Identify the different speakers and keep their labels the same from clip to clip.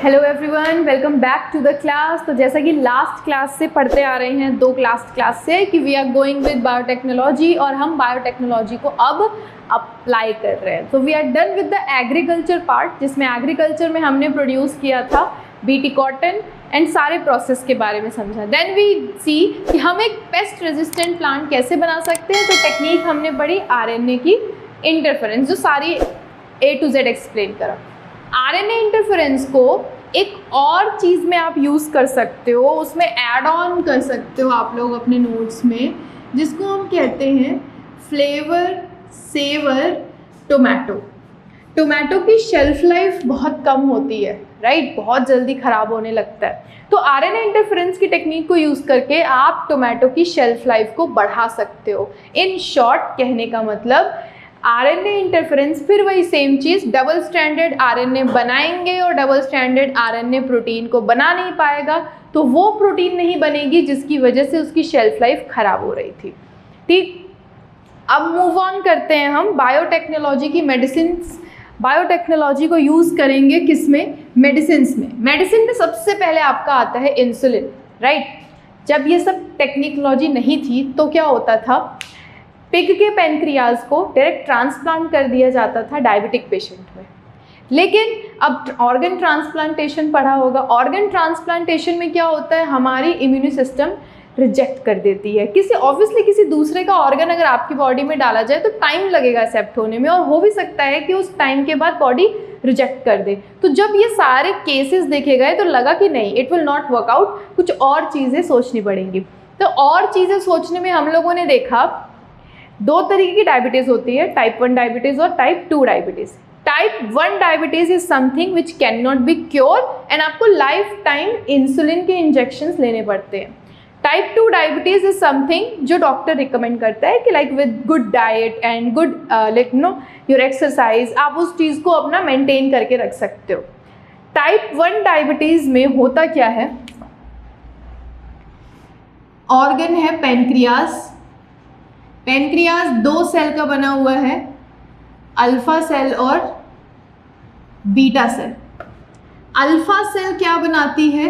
Speaker 1: Hello everyone, welcome back to the class. तो जैसा कि लास्ट क्लास से पढ़ते आ रहे हैं, लास्ट क्लास से कि we are going with biotechnology और हम बायोटेक्नोलॉजी को अब अप्लाई कर रहे हैं। तो we are done with the agriculture part, जिसमें एग्रीकल्चर में हमने प्रोड्यूस किया था बीटी कॉटन एंड सारे प्रोसेस के बारे में समझा। देन वी सी कि हम एक पेस्ट रेजिस्टेंट प्लांट कैसे बना सकते हैं। तो टेक्निक हमने पढ़ी आरएनए की इंटरफेरेंस, जो सारी A to Z एक्सप्लेन करा। आरएनए इंटरफेरेंस को एक और चीज़ में आप यूज़ कर सकते हो, उसमें ऐड ऑन कर सकते हो आप लोग अपने नोट्स में, जिसको हम कहते हैं फ्लेवर सेवर टोमेटो। टोमेटो की शेल्फ लाइफ बहुत कम होती है, राइट, बहुत जल्दी ख़राब होने लगता है। तो आरएनए इंटरफेरेंस की टेक्निक को यूज़ करके आप टोमेटो की शेल्फ लाइफ को बढ़ा सकते हो। इन शॉर्ट कहने का मतलब आरएनए इंटरफेरेंस, फिर वही सेम चीज़, डबल स्ट्रैंडेड आरएनए बनाएंगे और डबल स्ट्रैंडेड आरएनए प्रोटीन को बना नहीं पाएगा, तो वो प्रोटीन नहीं बनेगी जिसकी वजह से उसकी शेल्फ लाइफ ख़राब हो रही थी। ठीक, अब मूव ऑन करते हैं हम बायोटेक्नोलॉजी की मेडिसिन्स। बायोटेक्नोलॉजी को यूज़ करेंगे किस में? मेडिसिन्स में। मेडिसिन में सबसे पहले आपका आता है इंसुलिन, राइट। जब ये सब टेक्निकोलॉजी नहीं थी तो क्या होता था, पिग के पैनक्रियाज को डायरेक्ट ट्रांसप्लांट कर दिया जाता था डायबिटिक पेशेंट में। लेकिन अब ऑर्गन ट्रांसप्लांटेशन पढ़ा होगा। ऑर्गन ट्रांसप्लांटेशन में क्या होता है, हमारी इम्यून सिस्टम रिजेक्ट कर देती है। ऑब्वियसली किसी दूसरे का ऑर्गन अगर आपकी बॉडी में डाला जाए तो टाइम लगेगा एक्सेप्ट होने में, और हो भी सकता है कि उस टाइम के बाद बॉडी रिजेक्ट कर दे। तो जब ये सारे केसेस देखे गए तो लगा कि नहीं, it will not work out, कुछ और चीज़ें सोचनी पड़ेंगी। तो और चीज़ें सोचने में हम लोगों ने देखा दो तरीके की डायबिटीज़ होती है, टाइप 1 डायबिटीज़ और type 2 diabetes. Type 1 diabetes is something which can not be cure and आपको लाइफ टाइम इंसुलिन के इंजेक्शंस लेने पड़ते हैं। टाइप 2 डायबिटीज़ इज समथिंग जो डॉक्टर रिकमेंड करता है कि like with good diet and good your exercise आप उस चीज़ को अपना मेंटेन करके रख सकते हो। टाइप 1 डायबिटीज़ में होता क्या है, ऑर्गन है पैनक्रियाज। पैनक्रियाज 2 सेल का बना हुआ है, अल्फा सेल और बीटा सेल। अल्फा सेल क्या बनाती है,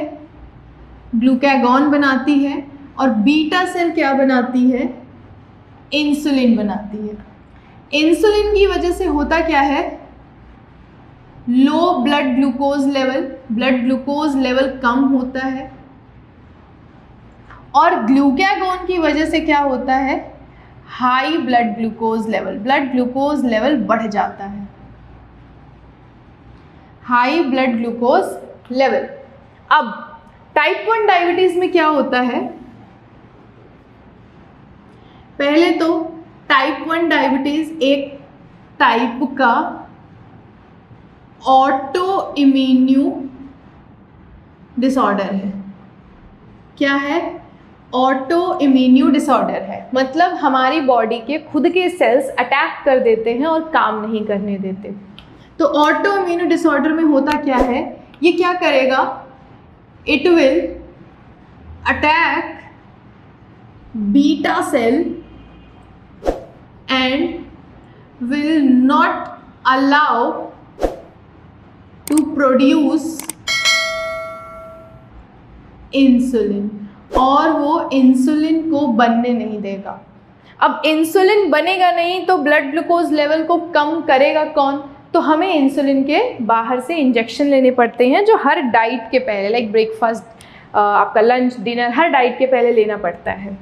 Speaker 1: ग्लूकागॉन बनाती है, और बीटा सेल क्या बनाती है, इंसुलिन बनाती है। इंसुलिन की वजह से होता क्या है, लो ब्लड ग्लूकोज लेवल कम होता है, और ग्लूकागॉन की वजह से क्या होता है, हाई ब्लड ग्लूकोज लेवल बढ़ जाता है, हाई ब्लड ग्लूकोज लेवल। अब टाइप 1 डायबिटीज में क्या होता है, पहले तो टाइप 1 डायबिटीज एक टाइप का ऑटो इम्यून डिसऑर्डर है। क्या है? ऑटो इम्यून डिसऑर्डर है, मतलब हमारी बॉडी के खुद के सेल्स अटैक कर देते हैं और काम नहीं करने देते। तो ऑटो इम्यून डिसऑर्डर में होता क्या है, ये क्या करेगा, it will attack beta cell and will not allow to produce insulin, और वो इंसुलिन को बनने नहीं देगा। अब इंसुलिन बनेगा नहीं तो ब्लड ग्लूकोज लेवल को कम करेगा कौन, तो हमें इंसुलिन के बाहर से इंजेक्शन लेने पड़ते हैं, जो हर डाइट के पहले, लाइक ब्रेकफास्ट, आपका लंच, डिनर, हर डाइट के पहले लेना पड़ता है।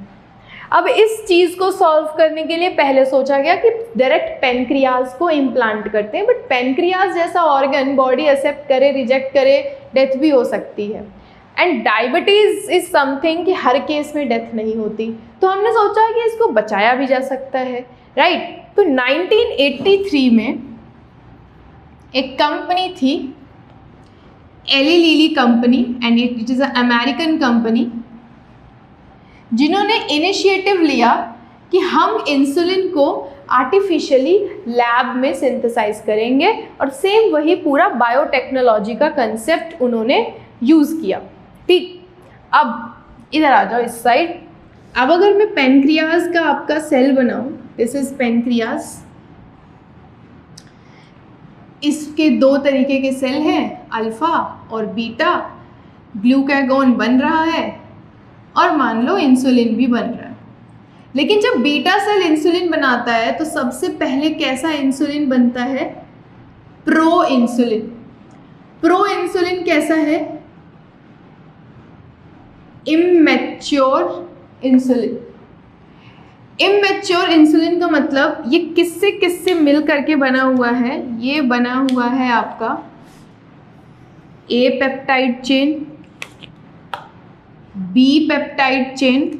Speaker 1: अब इस चीज़ को सॉल्व करने के लिए पहले सोचा गया कि डायरेक्ट पैनक्रियाज को इम्प्लांट करते हैं, बट पैनक्रियाज जैसा ऑर्गन बॉडी एक्सेप्ट करे, रिजेक्ट करे, डेथ भी हो सकती है। एंड डायबिटीज़ इज़ समथिंग कि हर केस में डेथ नहीं होती, तो हमने सोचा कि इसको बचाया भी जा सकता है, राइट। तो 1983 में एक कंपनी थी, Eli Lilly company, and it is a American company, जिन्होंने इनिशिएटिव लिया कि हम इंसुलिन को आर्टिफिशियली लैब में सिंथेसाइज करेंगे, और सेम वही पूरा बायोटेक्नोलॉजी का कंसेप्ट उन्होंने यूज़ किया। ठीक, अब इधर आ जाओ इस साइड। अब अगर मैं पैनक्रियाज का आपका सेल बनाऊं, दिस इज पैनक्रियाज, इसके दो तरीके के सेल हैं, अल्फा और बीटा ग्लूकागॉन बन रहा है और मान लो इंसुलिन भी बन रहा है। लेकिन जब बीटा सेल इंसुलिन बनाता है तो सबसे पहले कैसा इंसुलिन बनता है? Pro insulin. प्रो इंसुलिन कैसा है? Immature insulin. इमैच्योर इंसुलिन का मतलब ये किससे किससे मिल करके बना हुआ है? ये बना हुआ है आपका A peptide chain, B peptide chain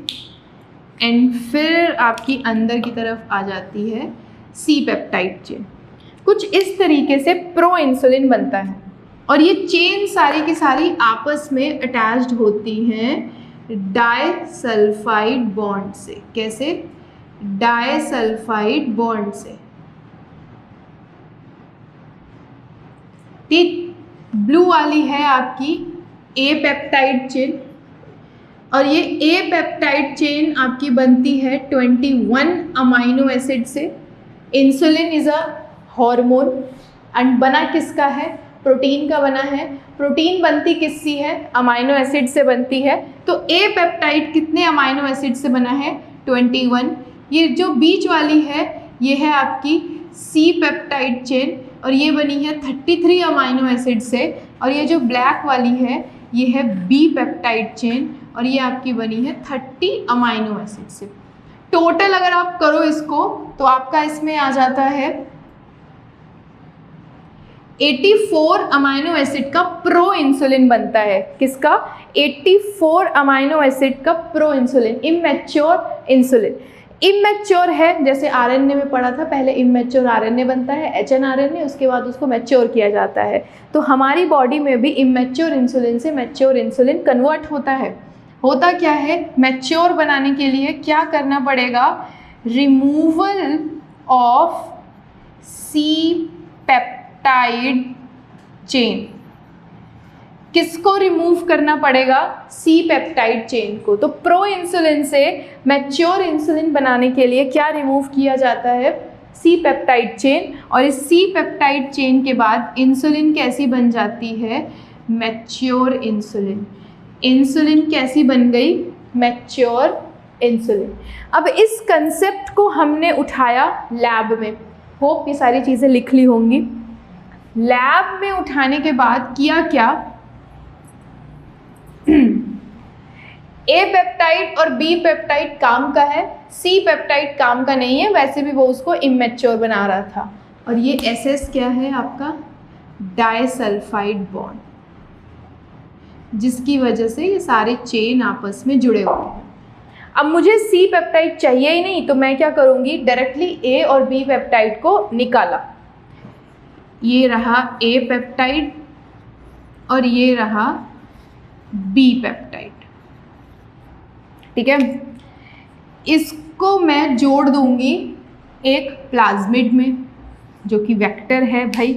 Speaker 1: and फिर आपकी अंदर की तरफ आ जाती है सी पेप्टाइड चेन। कुछ इस तरीके से प्रो इंसुलिन बनता है और ये चेन सारी की सारी आपस में अटैच्ड होती हैं डाइसल्फाइड बॉन्ड से। कैसे? डाइसल्फाइड बॉन्ड से। ठीक, ब्लू वाली है आपकी ए पेप्टाइड चेन और ये ए पेप्टाइड चेन आपकी बनती है 21 अमाइनो एसिड से। Insulin is a hormone and बना किसका है? प्रोटीन का बना है। प्रोटीन बनती किससे है? अमाइनो एसिड से बनती है। तो ए पेप्टाइड कितने अमाइनो एसिड से बना है? 21। ये जो बीच वाली है ये है आपकी सी पेप्टाइड चेन और ये बनी है 33 अमाइनो एसिड से। और ये जो ब्लैक वाली है ये है बी पेप्टाइड चेन और ये आपकी बनी है 30 अमाइनो एसिड से। टोटल अगर आप करो इसको तो आपका इसमें आ जाता है 84 अमाइनो एसिड का प्रो इंसुलिन बनता है। किसका? 84 अमाइनो एसिड का pro insulin, immature insulin. Immature है, जैसे आरएनए में पढ़ा था, पहले इमैच्योर आरएनए बनता है एचएनआरएनए, उसके बाद उसको मैच्योर किया जाता है। तो हमारी बॉडी में भी इमैच्योर इंसुलिन से मैच्योर इंसुलिन कन्वर्ट होता है। होता क्या है? मैच्योर बनाने के लिए क्या करना पड़ेगा? Removal of C peptide chain. किसको रिमूव करना पड़ेगा? सी पेप्टाइड चेन को। तो प्रो इंसुलिन से मैच्योर इंसुलिन बनाने के लिए क्या रिमूव किया जाता है? C peptide chain. और इस सी पेप्टाइड चेन के बाद इंसुलिन कैसी बन जाती है? Mature insulin. इंसुलिन कैसी बन गई? Mature insulin. अब इस कंसेप्ट को हमने उठाया लैब में। होप ये सारी चीज़ें लिख ली होंगी। लैब में उठाने के बाद किया क्या? ए पेप्टाइड और बी पेप्टाइड काम का है, सी पेप्टाइड काम का नहीं है, वैसे भी वो उसको इमैच्योर बना रहा था। और ये एसएस क्या है आपका? डाइसल्फाइड बॉन्ड, जिसकी वजह से ये सारे चेन आपस में जुड़े हुए हैं। अब मुझे सी पेप्टाइड चाहिए ही नहीं, तो मैं क्या करूँगी? डायरेक्टली ए और बी पेप्टाइड को निकाला। ये रहा ए पेप्टाइड और ये रहा बी पेप्टाइड। ठीक है, इसको मैं जोड़ दूंगी एक प्लाज्मिड में, जो कि वेक्टर है भाई।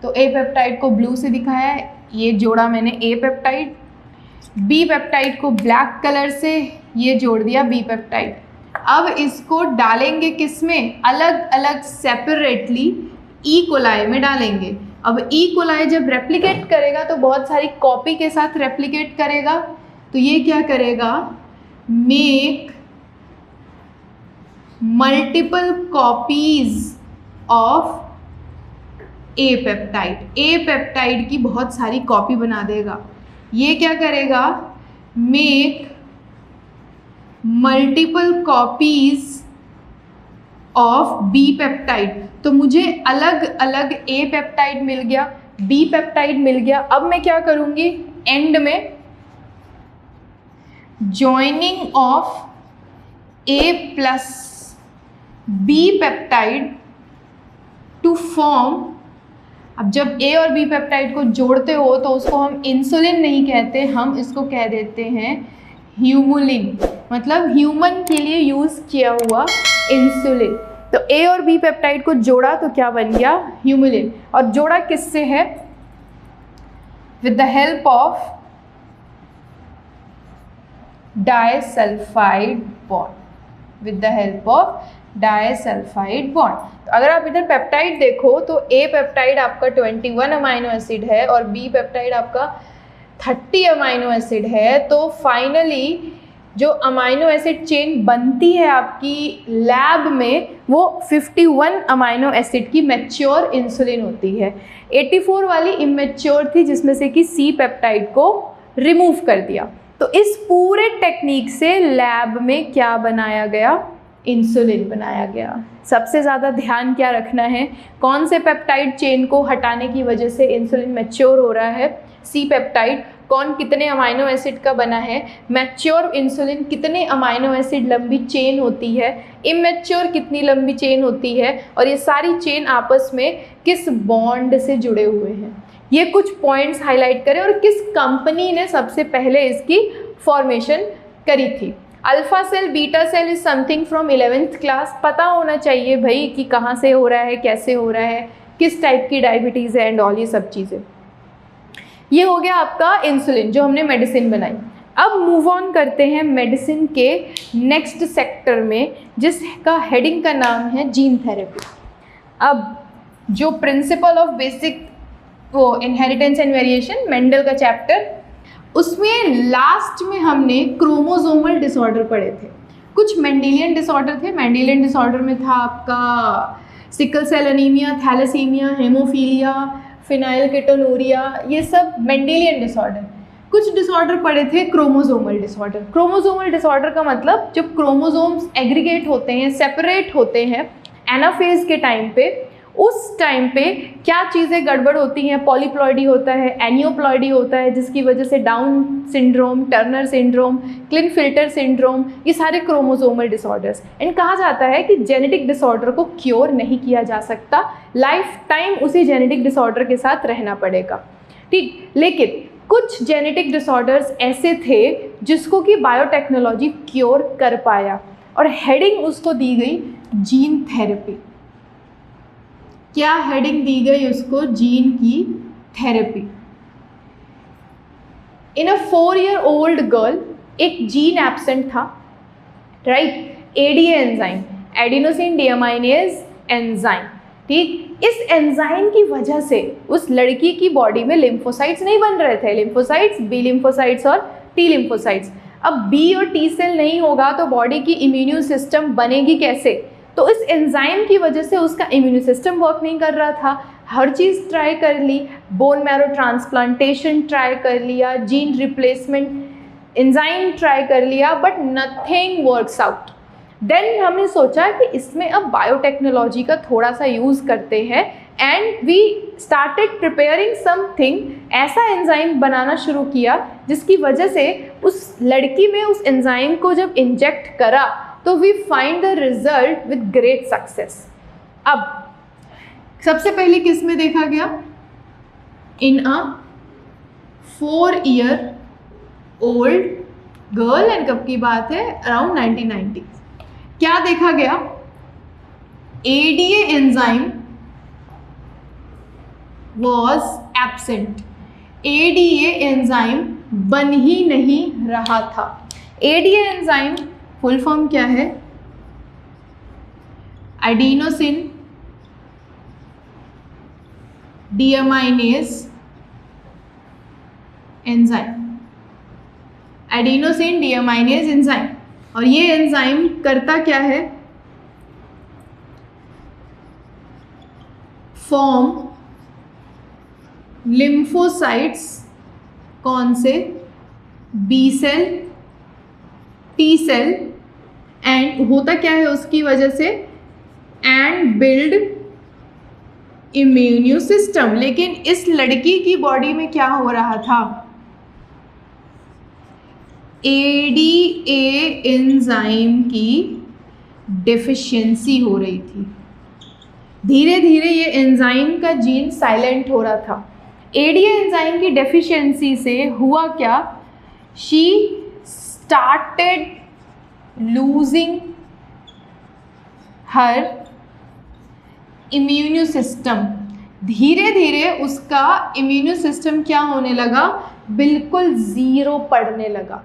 Speaker 1: तो ए पेप्टाइड को ब्लू से दिखाया है, ये जोड़ा मैंने ए पेप्टाइड। बी पेप्टाइड को ब्लैक कलर से ये जोड़ दिया बी पेप्टाइड। अब इसको डालेंगे किस में? अलग अलग सेपरेटली ई कोलाई में डालेंगे। अब ई कोलाई जब रेप्लिकेट करेगा तो बहुत सारी कॉपी के साथ रेप्लिकेट करेगा। तो ये क्या करेगा? Make multiple copies of A peptide. A peptide की बहुत सारी कॉपी बना देगा। ये क्या करेगा? Make multiple copies of B peptide. तो मुझे अलग अलग ए पेप्टाइड मिल गया, बी पेप्टाइड मिल गया। अब मैं क्या करूँगी? एंड में joining of A plus B peptide to form. अब जब ए और बी पेप्टाइड को जोड़ते हो तो उसको हम इंसुलिन नहीं कहते, हम इसको कह देते हैं ह्यूमुलिन, मतलब ह्यूमन के लिए यूज़ किया हुआ इंसुलिन। तो ए और बी पेप्टाइड को जोड़ा तो क्या बन गया? ह्यूमुलिन। और जोड़ा किससे है? With the help of disulphide bond. With the help of disulphide bond. तो अगर आप इधर पेप्टाइड देखो तो ए पेप्टाइड आपका 21 अमाइनो एसिड है और बी पेप्टाइड आपका 30 अमाइनो एसिड है, तो फाइनली जो अमाइनो एसिड चेन बनती है आपकी लैब में वो 51 अमाइनो एसिड की मैच्योर इंसुलिन होती है। 84 वाली इमेच्योर थी, जिसमें से कि सी पेप्टाइड को रिमूव कर दिया। तो इस पूरे टेक्निक से लैब में क्या बनाया गया? इंसुलिन बनाया गया। सबसे ज़्यादा ध्यान क्या रखना है? कौन से पेप्टाइड चेन को हटाने की वजह से इंसुलिन मैच्योर हो रहा है? C peptide. कौन कितने अमाइनो एसिड का बना है? मैच्योर इंसुलिन कितने अमाइनो एसिड लंबी चेन होती है? इमेच्योर कितनी लंबी चेन होती है? और ये सारी चेन आपस में किस बॉन्ड से जुड़े हुए हैं? ये कुछ पॉइंट्स हाईलाइट करें और किस कंपनी ने सबसे पहले इसकी फॉर्मेशन करी थी। Alpha cell, beta cell is something from 11th class. पता होना चाहिए भाई कि कहाँ से हो रहा है, कैसे हो रहा है, किस टाइप की डायबिटीज़ है एंड ऑल ये सब चीज़ें। ये हो गया आपका इंसुलिन जो हमने मेडिसिन बनाई। अब मूव ऑन करते हैं मेडिसिन के नेक्स्ट सेक्टर में, जिसका हेडिंग का नाम है जीन थेरेपी। अब जो प्रिंसिपल ऑफ बेसिक वो इनहेरिटेंस एंड वेरिएशन, मेंडल का चैप्टर, उसमें लास्ट में हमने क्रोमोसोमल डिसऑर्डर पढ़े थे। कुछ मेंडेलियन डिसऑर्डर थे। मेंडेलियन डिसऑर्डर में था आपका sickle cell anaemia, thalassaemia, haemophilia, phenylketonuria, ये सब मेंडेलियन डिसऑर्डर। कुछ डिसऑर्डर पढ़े थे क्रोमोसोमल डिसऑर्डर। क्रोमोसोमल डिसऑर्डर का मतलब जब क्रोमोसोम्स एग्रीगेट होते हैं, सेपरेट होते हैं एनाफेज के टाइम पे, उस टाइम पे क्या चीज़ें गड़बड़ होती हैं? पॉलीप्लॉइडी होता है, एनियोप्लॉइडी होता है, जिसकी वजह से Down syndrome, Turner syndrome, Klinefelter syndrome, ये सारे क्रोमोसोमल डिसऑर्डर्स। एंड कहा जाता है कि जेनेटिक डिसऑर्डर को क्योर नहीं किया जा सकता, लाइफ टाइम उसी जेनेटिक डिसऑर्डर के साथ रहना पड़ेगा, ठीक। लेकिन कुछ जेनेटिक डिसऑर्डर्स ऐसे थे जिसको कि बायोटेक्नोलॉजी क्योर कर पाया, और हेडिंग उसको दी गई जीन थेरेपी। क्या हेडिंग दी गई उसको? जीन की therapy. In a 4-year-old girl एक जीन एब्सेंट था, right, ADA enzyme, adenosine deaminase enzyme, ठीक। इस एंजाइम की वजह से उस लड़की की बॉडी में लिम्फोसाइट्स नहीं बन रहे थे। लिम्फोसाइट्स, बी लिम्फोसाइट्स और टी लिम्फोसाइट्स। अब बी और टी सेल नहीं होगा तो बॉडी की इम्यून सिस्टम बनेगी कैसे? तो इस एंजाइम की वजह से उसका इम्यून सिस्टम वर्क नहीं कर रहा था। हर चीज़ ट्राई कर ली, बोन मैरो ट्रांसप्लांटेशन ट्राई कर लिया, जीन रिप्लेसमेंट एंजाइम ट्राई कर लिया, but nothing works out. Then हमने सोचा कि इसमें अब बायोटेक्नोलॉजी का थोड़ा सा यूज़ करते हैं, and we started preparing something. ऐसा एंजाइम बनाना शुरू किया जिसकी वजह से उस लड़की में उस एंजाइम को जब इंजेक्ट करा तो we find the result with great success. अब सबसे पहले किस में देखा गया? इन अ 4-year-old गर्ल, एंड कब की बात है? अराउंड 1990। क्या देखा गया? ADA enzyme was absent. ADA enzyme बन ही नहीं रहा था। एडीए एंजाइम फुल फॉर्म क्या है? Adenosine deaminase enzyme, adenosine deaminase enzyme. और ये एंजाइम करता क्या है? Form lymphocytes. कौन से? B cell, T cell, and होता क्या है उसकी वजह से? And build immune system. लेकिन इस लड़की की बॉडी में क्या हो रहा था? एडीए एंजाइम की डेफिशिएंसी हो रही थी। धीरे धीरे ये एंजाइम का जीन साइलेंट हो रहा था। एडीए एंजाइम की डेफिशिएंसी से हुआ क्या? She started losing her immune system। धीरे धीरे उसका इम्यून सिस्टम क्या होने लगा? बिल्कुल ज़ीरो पड़ने लगा।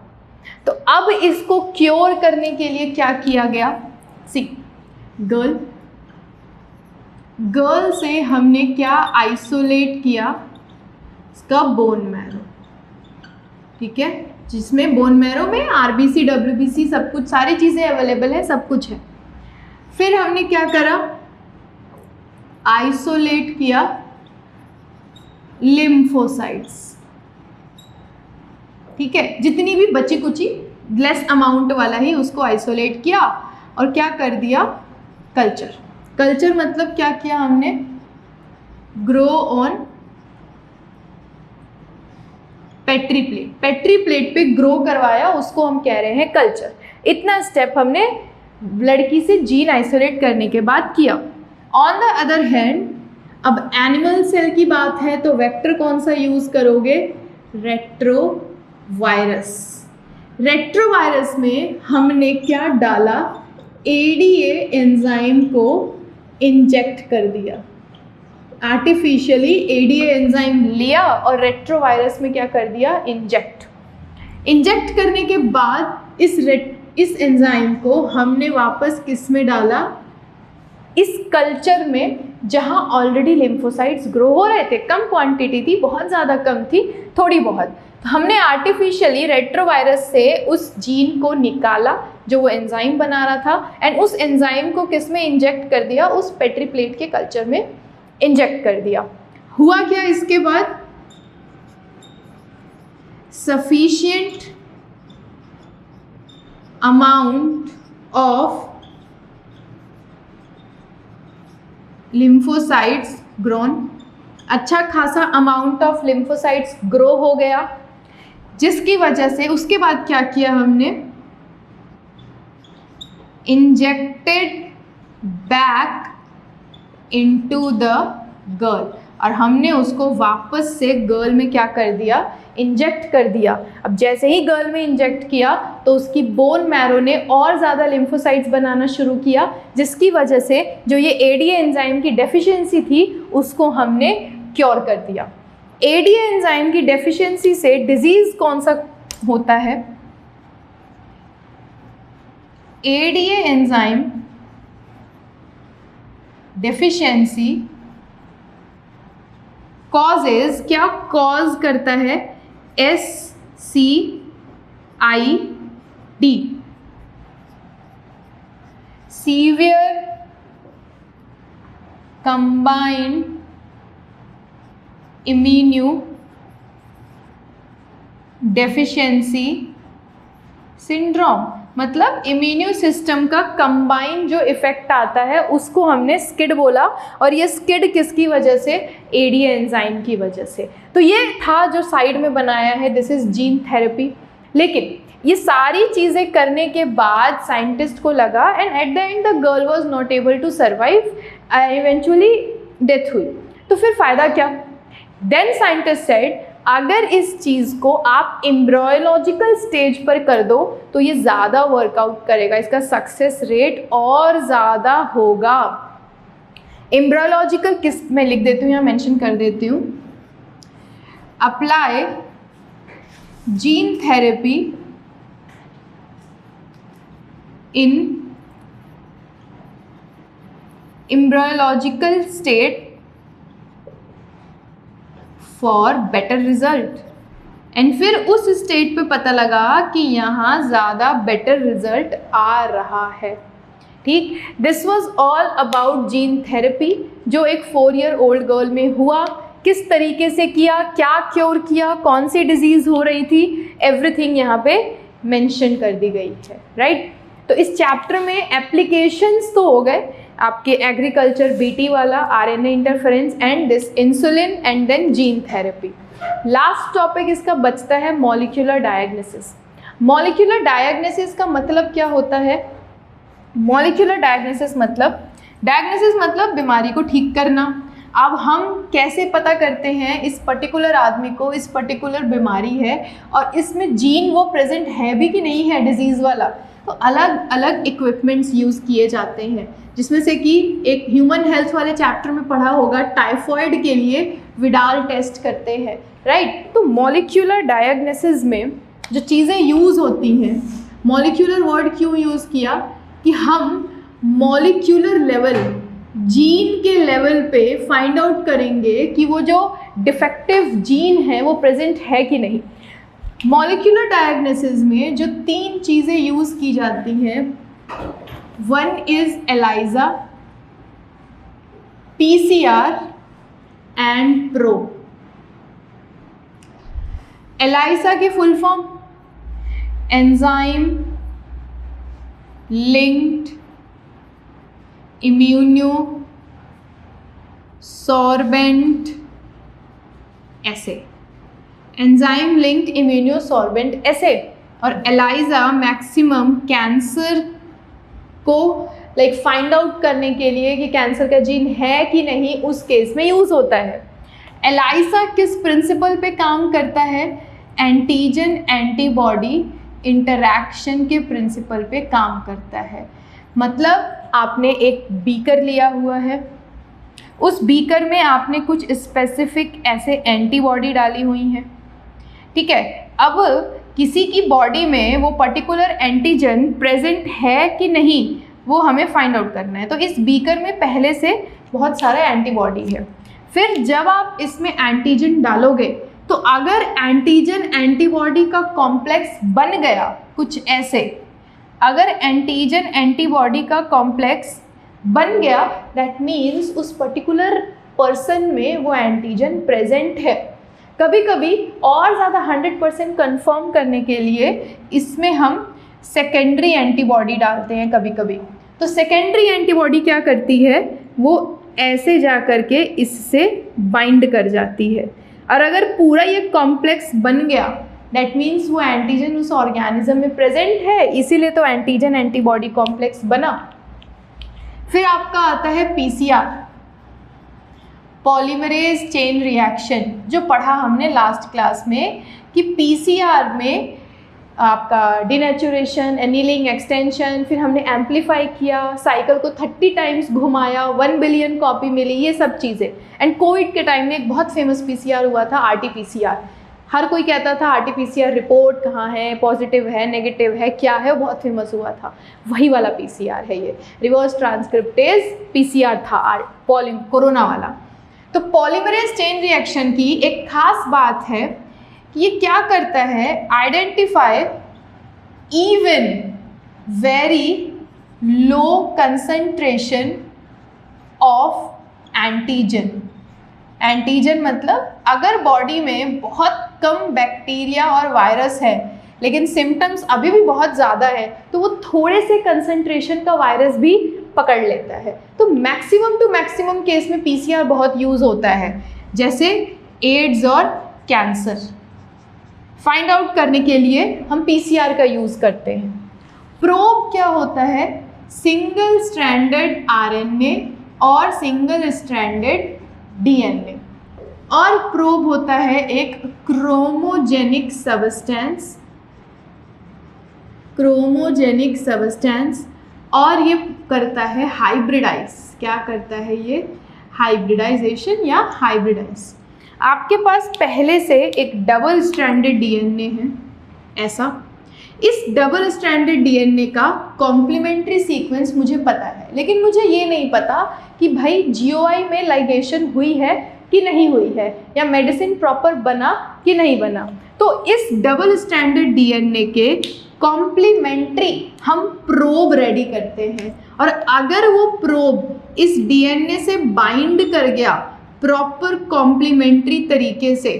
Speaker 1: तो अब इसको क्योर करने के लिए क्या किया गया? सी, गर्ल से हमने क्या आइसोलेट किया? इसका बोन मैरो। ठीक है, जिसमें बोन मैरो में आरबीसी, डब्ल्यूबीसी सब कुछ, सारी चीज़ें अवेलेबल है, सब कुछ है। फिर हमने क्या करा, आइसोलेट किया लिम्फोसाइट्स। ठीक है, जितनी भी बची कुची लेस अमाउंट वाला ही उसको आइसोलेट किया और क्या कर दिया, कल्चर। कल्चर मतलब क्या किया हमने, grow on petri plate, petri plate पे ग्रो करवाया, उसको हम कह रहे हैं कल्चर। इतना स्टेप हमने लड़की से जीन आइसोलेट करने के बाद किया। ऑन द अदर हैंड, अब एनिमल सेल की बात है तो वेक्टर कौन सा यूज करोगे, रेट्रोवायरस। रेट्रोवायरस में हमने क्या डाला, एडीए एंजाइम को इंजेक्ट कर दिया, आर्टिफिशियली एडीए एंजाइम लिया और रेट्रोवायरस में क्या कर दिया, इंजेक्ट। इंजेक्ट करने के बाद इस एंजाइम को हमने वापस किस में डाला, इस कल्चर में, जहां ऑलरेडी लिम्फोसाइट्स ग्रो हो रहे थे। कम क्वांटिटी थी, बहुत ज़्यादा कम थी, थोड़ी बहुत। तो हमने आर्टिफिशियली रेट्रोवायरस से उस जीन को निकाला जो वो एंजाइम बना रहा था, एंड उस एंजाइम को किस में इंजेक्ट कर दिया, उस पेट्री प्लेट के कल्चर में इंजेक्ट कर दिया। हुआ क्या इसके बाद, sufficient amount of lymphocytes grown, अच्छा खासा अमाउंट ऑफ लिम्फोसाइट्स ग्रो हो गया, जिसकी वजह से उसके बाद क्या किया हमने, injected back into the girl, और हमने उसको वापस से गर्ल में क्या कर दिया, इंजेक्ट कर दिया। अब जैसे ही गर्ल में इंजेक्ट किया तो उसकी बोन मैरो ने और ज़्यादा लिम्फोसाइट्स बनाना शुरू किया, जिसकी वजह से जो ये एडीए एंजाइम की डेफिशिएंसी थी उसको हमने क्योर कर दिया। एडीए एंजाइम की डेफिशिएंसी से डिजीज़ कौन सा होता है, एडीए एंजाइम डेफिशिएंसी कॉजेज, क्या कॉज करता है, SCID, severe combined immuno deficiency syndrome. मतलब इम्यूनो सिस्टम का कंबाइन जो इफेक्ट आता है उसको हमने स्किड बोला, और ये स्किड किसकी वजह से, एडीए एंजाइम की वजह से। तो ये था जो साइड में बनाया है, दिस इज जीन थेरेपी। लेकिन ये सारी चीज़ें करने के बाद साइंटिस्ट को लगा, and at the end the girl was not able to survive, eventually death हुई। तो फिर फ़ायदा क्या, देन साइंटिस्ट सेड अगर इस चीज़ को आप एम्ब्रियोलॉजिकल स्टेज पर कर दो तो ये ज़्यादा वर्कआउट करेगा, इसका सक्सेस रेट और ज़्यादा होगा। एम्ब्रियोलॉजिकल किस में लिख देती हूँ, यहाँ मेंशन कर देती हूँ, apply gene therapy in embryological state for better result. And फिर उस स्टेट पे पता लगा कि यहाँ ज़्यादा बेटर रिजल्ट आ रहा है। ठीक, this was all about gene therapy, जो एक 4 ईयर ओल्ड गर्ल में हुआ, किस तरीके से किया, क्या क्योर किया, कौन सी डिजीज़ हो रही थी, एवरीथिंग यहाँ पे मेंशन कर दी गई है, राइट। तो इस चैप्टर में एप्लीकेशंस तो हो गए आपके, एग्रीकल्चर बीटी वाला, RNA interference and this insulin and then gene therapy. Last topic इसका बचता है मॉलिक्यूलर डायग्नोसिस। मॉलिक्यूलर डायग्नोसिस का मतलब क्या होता है, मॉलिक्यूलर डायग्नोसिस मतलब बीमारी को ठीक करना। अब हम कैसे पता करते हैं इस पर्टिकुलर आदमी को इस पर्टिकुलर बीमारी है और इसमें जीन वो प्रेजेंट है भी कि नहीं है डिजीज़ वाला, तो अलग अलग इक्विपमेंट्स यूज़ किए जाते हैं, जिसमें से कि एक ह्यूमन हेल्थ वाले चैप्टर में पढ़ा होगा, टाइफॉइड के लिए विडाल टेस्ट करते हैं, राइट। तो मॉलिक्यूलर डायग्नोसिस में जो चीज़ें यूज़ होती हैं, मॉलिक्यूलर वर्ड क्यों यूज़ किया, कि हम मॉलिक्यूलर लेवल, जीन के लेवल पे फाइंड आउट करेंगे कि वो जो डिफेक्टिव जीन है वो प्रेजेंट है कि नहीं। मॉलिक्यूलर डायग्नोसिस में जो 3 चीज़ें यूज़ की जाती हैं, one is ELISA, PCR and probe. ELISA की full form enzyme linked immuno sorbent assay, enzyme linked immuno sorbent assay. और एलाइजा मैक्सिमम कैंसर को फाइंड आउट करने के लिए कि कैंसर का जीन है कि नहीं, उस केस में यूज़ होता है। एलाइजा किस प्रिंसिपल पे काम करता है? एंटीजन एंटीबॉडी इंटरैक्शन के प्रिंसिपल पे काम करता है। मतलब आपने एक बीकर लिया हुआ है, उस बीकर में आपने कुछ स्पेसिफिक ऐसे एंटीबॉडी डाली हुई हैं, ठीक है। अब किसी की बॉडी में वो पर्टिकुलर एंटीजन प्रेजेंट है कि नहीं, वो हमें फाइंड आउट करना है। तो इस बीकर में पहले से बहुत सारा एंटीबॉडी है। फिर जब आप इसमें एंटीजन डालोगे तो अगर एंटीजन एंटीबॉडी का कॉम्प्लेक्स बन गया कुछ ऐसे, अगर एंटीजन एंटीबॉडी का कॉम्प्लेक्स बन गया, दैट मीन्स उस पर्टिकुलर पर्सन में वो एंटीजन प्रेजेंट है। कभी कभी और ज़्यादा 100% कंफर्म करने के लिए इसमें हम सेकेंडरी एंटीबॉडी डालते हैं कभी कभी। तो सेकेंडरी एंटीबॉडी क्या करती है, वो ऐसे जा कर के इससे बाइंड कर जाती है। और अगर पूरा ये कॉम्प्लेक्स बन गया, दैट मीन्स वो एंटीजन उस ऑर्गेनिज्म में प्रेजेंट है, इसीलिए तो एंटीजन एंटीबॉडी कॉम्प्लेक्स बना। फिर आपका आता है PCR, पॉलीमरेज चेन रिएक्शन, जो पढ़ा हमने लास्ट क्लास में कि PCR में आपका डिनेचुरेशन, एनीलिंग, एक्सटेंशन, फिर हमने एम्पलीफाई किया, साइकिल को 30 टाइम्स घुमाया, 1 बिलियन कॉपी मिली, ये सब चीज़ें। एंड कोविड के टाइम में एक बहुत फेमस PCR हुआ था, RT-PCR। हर कोई कहता था RT-PCR रिपोर्ट कहाँ है, पॉजिटिव है, नेगेटिव है, क्या है, वो बहुत फेमस हुआ था। वही वाला PCR है ये, रिवर्स ट्रांसक्रिप्टेज PCR था कोरोना वाला। तो पॉलीमरेज चेन रिएक्शन की एक खास बात है कि ये क्या करता है, identify even very low concentration of antigen. Antigen मतलब अगर बॉडी में बहुत कम बैक्टीरिया और वायरस है लेकिन सिम्टम्स अभी भी बहुत ज़्यादा है, तो वो थोड़े से कंसंट्रेशन का वायरस भी पकड़ लेता है। तो मैक्सिमम टू मैक्सिमम केस में PCR बहुत यूज़ होता है, जैसे एड्स और कैंसर फाइंड आउट करने के लिए हम PCR का यूज़ करते हैं। प्रोब क्या होता है, सिंगल स्ट्रैंडेड RNA और सिंगल स्ट्रैंडेड DNA। और प्रोब होता है एक क्रोमोजेनिक सब्सटेंस, क्रोमोजेनिक सब्सटेंस, और ये करता है हाइब्रिडाइज। क्या करता है ये, हाइब्रिडाइजेशन या हाइब्रिडाइज। आपके पास पहले से एक डबल स्ट्रैंडेड DNA है ऐसा, इस डबल स्ट्रैंडेड DNA का कॉम्प्लीमेंट्री सीक्वेंस मुझे पता है, लेकिन मुझे ये नहीं पता कि भाई GOI में लाइगेशन हुई है कि नहीं हुई है, या मेडिसिन प्रॉपर बना कि नहीं बना। तो इस डबल स्ट्रैंडेड DNA के कॉम्प्लीमेंट्री हम प्रोब रेडी करते हैं, और अगर वो प्रोब इस DNA से बाइंड कर गया प्रॉपर कॉम्प्लीमेंट्री तरीके से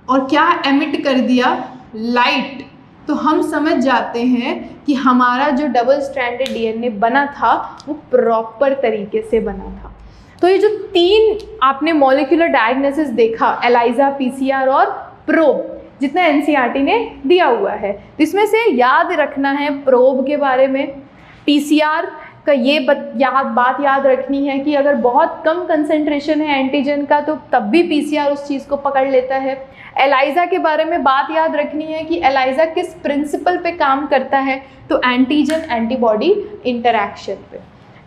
Speaker 1: और क्या एमिट कर दिया, लाइट, तो हम समझ जाते हैं कि हमारा जो डबल स्ट्रैंडेड DNA बना था वो प्रॉपर तरीके से बना था। तो ये जो 3 आपने मॉलिक्यूलर डायग्नोसिस देखा, एलाइजा, PCR और प्रोब, जितना NCERT ने दिया हुआ है, इसमें से याद रखना है प्रोब के बारे में। PCR का ये बात याद रखनी है कि अगर बहुत कम कंसंट्रेशन है एंटीजन का तो तब भी PCR उस चीज़ को पकड़ लेता है। एलाइजा के बारे में बात याद रखनी है कि एलाइजा किस प्रिंसिपल पे काम करता है, तो एंटीजन एंटीबॉडी इंटरैक्शन पे।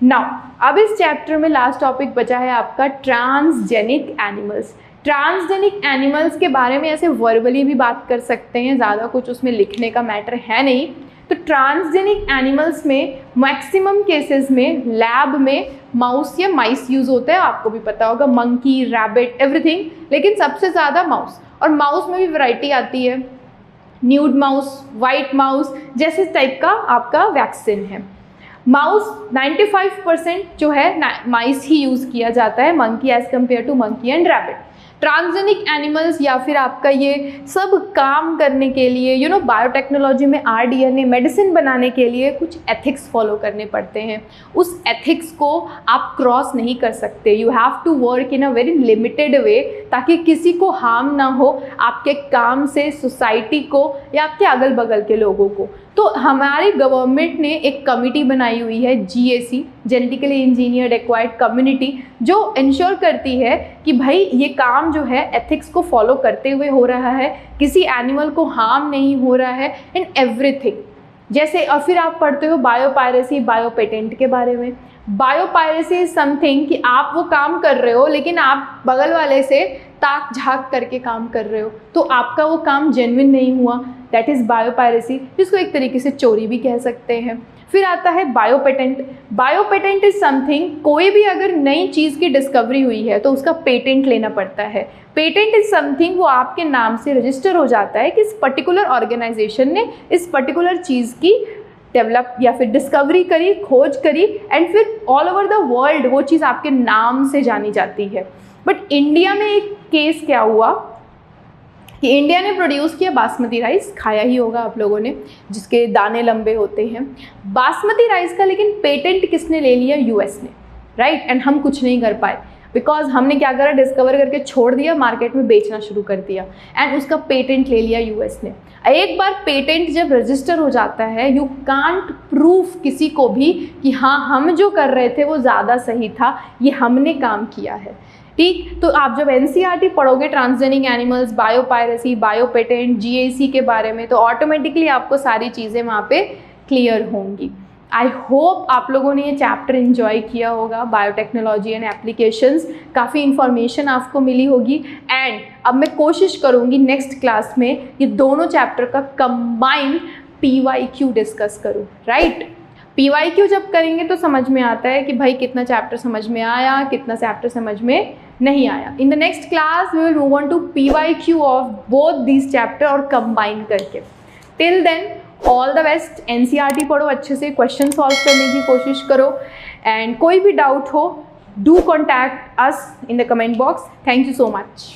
Speaker 1: नाउ अब इस चैप्टर में लास्ट टॉपिक बचा है आपका ट्रांसजेनिक एनिमल्स। ट्रांसजेनिक एनिमल्स के बारे में ऐसे वर्बली भी बात कर सकते हैं, ज़्यादा कुछ उसमें लिखने का मैटर है नहीं। तो ट्रांसजेनिक एनिमल्स में मैक्सिमम केसेस में लैब में माउस या माइस यूज़ होता है, आपको भी पता होगा, मंकी, रैबिट, एवरीथिंग, लेकिन सबसे ज़्यादा माउस। और माउस में भी वैरायटी आती है, न्यूड माउस, वाइट माउस जैसे टाइप का आपका वैक्सीन है। माउस 95% जो है माइस ही यूज़ किया जाता है, monkey as compare to monkey and rabbit. Transgenic animals या फिर आपका ये सब काम करने के लिए बायोटेक्नोलॉजी में आरडीएनए मेडिसिन बनाने के लिए कुछ एथिक्स फॉलो करने पड़ते हैं। उस एथिक्स को आप क्रॉस नहीं कर सकते। You have to work in a very limited way ताकि किसी को हार्म ना हो आपके काम से, सोसाइटी को या आपके अगल बगल के लोगों को। तो हमारी गवर्नमेंट ने एक कमिटी बनाई हुई है GAC, genetically engineered acquired community, जो इंश्योर करती है कि भाई ये काम जो है एथिक्स को फॉलो करते हुए हो रहा है, किसी एनिमल को हार्म नहीं हो रहा है इन एवरीथिंग। जैसे और फिर आप पढ़ते हो बायोपायरेसी, बायोपेटेंट के बारे में। बायोपायरेसी इज समथिंग कि आप वो काम कर रहे हो लेकिन आप बगल वाले से ताक झाँक करके काम कर रहे हो, तो आपका वो काम जेन्युइन नहीं हुआ, दैट इज़ बायोपायरेसी, जिसको एक तरीके से चोरी भी कह सकते हैं। फिर आता है बायोपेटेंट। बायोपेटेंट इज समथिंग, कोई भी अगर नई चीज़ की डिस्कवरी हुई है तो उसका पेटेंट लेना पड़ता है। पेटेंट इज समथिंग वो आपके नाम से रजिस्टर हो जाता है कि इस पर्टिकुलर ऑर्गेनाइजेशन ने इस पर्टिकुलर चीज़ की डेवलप या फिर डिस्कवरी करी, खोज करी, एंड फिर ऑल ओवर द वर्ल्ड वो चीज़ आपके नाम से जानी जाती है। बट इंडिया में एक केस क्या हुआ कि इंडिया ने प्रोड्यूस किया बासमती राइस, खाया ही होगा आप लोगों ने, जिसके दाने लंबे होते हैं। बासमती राइस का लेकिन पेटेंट किसने ले लिया? US ने, राइट। एंड हम कुछ नहीं कर पाए बिकॉज हमने क्या करा, डिस्कवर करके छोड़ दिया, मार्केट में बेचना शुरू कर दिया एंड उसका पेटेंट ले लिया US ने। एक बार पेटेंट जब रजिस्टर हो जाता है, यू कांट प्रूफ किसी को भी कि हाँ हम जो कर रहे थे वो ज़्यादा सही था, ये हमने काम किया है, ठीक। तो आप जब NCERT पढ़ोगे ट्रांसजेनिक एनिमल्स, बायोपायरेसी, बायोपेटेंट, GAC के बारे में, तो ऑटोमेटिकली आपको सारी चीज़ें वहाँ पे क्लियर होंगी। आई होप आप लोगों ने ये चैप्टर एंजॉय किया होगा, बायोटेक्नोलॉजी एंड एप्लीकेशंस। काफ़ी इन्फॉर्मेशन आपको मिली होगी एंड अब मैं कोशिश करूँगी नेक्स्ट क्लास में ये दोनों चैप्टर का कंबाइंड PYQ डिस्कस करूँ, राइट। PYQ जब करेंगे तो समझ में आता है कि भाई कितना चैप्टर समझ में आया, कितना चैप्टर समझ में नहीं आया। In the next class we will move on to PYQ of both these chapter और कंबाइन करके। Till then all the best. NCERT पढ़ो अच्छे से, क्वेश्चन सॉल्व करने की कोशिश करो एंड कोई भी डाउट हो do contact us in the comment box. Thank you so much.